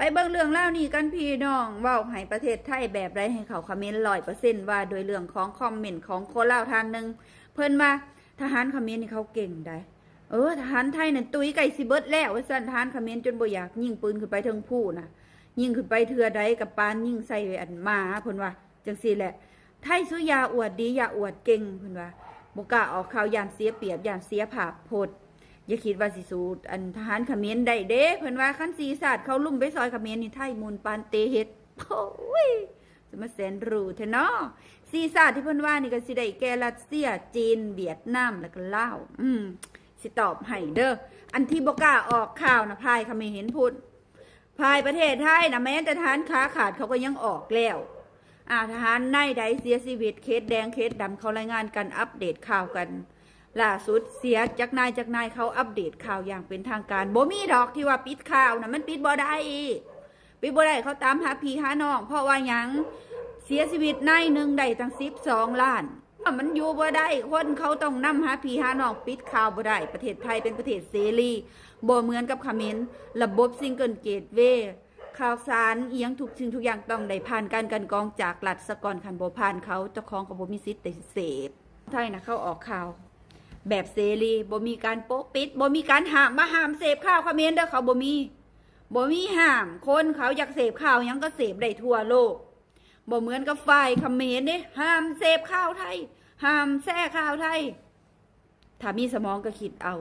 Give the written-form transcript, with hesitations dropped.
ไปเบิ่งเรื่องเล่านี่กันพี่น้องเว้าให้ประเทศไทยแบบไรให้เขาคอมเมนต์100%ว่าโดยเรื่องของคอมเมนต์ของคนลาวท่านหนึ่งเพิ่นมาทหารเขมรนี่เขาเก่งได้ทหารไทยนั่นตุ้ยไก่สิเบิดแล้วว่าซั่นทหารเขมรจนบ่อยากยิงปืนขึ้นไปเทิงผู้น่ะยิงขึ้นไปเทื่อใดกับปานยิงใส่อันมาเพิ่นว่าจังซี่แหละไทยสุยาอวดดีอย่าอวดเก่งเพิ่นว่าบ่กล้าออกข่าวย่านเสียเปรียบย่านเสียภาพพจน์อย่าคิดว่าสิสู้อันทหารเขมรได้เด้เพิ่นว่าคันสีศาสตร์เขาลุ่มไปซอยเขมรนี่ไทยมูลปานเตเฮ็ดโอ้ยจะมาแสนรู้แท้เนาะสีศาสตร์ที่เพิ่นว่านี่ก็สิได้แก่รัสเซียจีนเวียดนามแล้วก็ลาวสิตอบให้เด้ออันที่บ่กล้าออกข่าวนะพายเขมรเห็นพูดพายประเทศไทยนะแม้แต่ทหารขาขาดเขาก็ยังออกแล้วทหารในใดเสียชีวิตเคสแดงเคสดำเขารายงานกันอัปเดตข่าวกันล่าสุดเสียจากนายเขาอัปเดตข่าวอย่างเป็นทางการบ่มีดอกที่ว่าปิดข่าวนะมันปิดบ่ได้ปิดบ่ได้เขาตามหาพี่หาน้องเพราะว่ายังเสียชีวิตนายหนึ่งได้ตั้ง12 ล้านมันอยู่บ่ได้คนเขาต้องนำหาพี่หาน้องปิดข่าวบ่ได้ประเทศไทยเป็นประเทศเสรีบ่เหมือนกับเขมรระบบซิงเกิลเกตเวย์ข่าวสารเอียงทุกสิ่งทุกอย่างต้องได้ผ่านการกันกรองจากรัฐสกอรคันบ่ผ่านเขาเจ้าของก็บ่มีสิทธิ์ได้เสพไทยนะเขาออกข่าวแบบเสรีบ่มีการโป๊ะปิดบ่มีการห้ามเสพข่าวเขมรเด้อเขาบ่มีห้ามคนเขาอยากเสพข่าวยังก็เสพได้ทั่วโลกบ่เหมือนกับฝ่ายเขมรนี่ห้ามเสพข่าวไทยห้ามแซ่ข่าวไทยถ้ามีสมองก็คิดเอา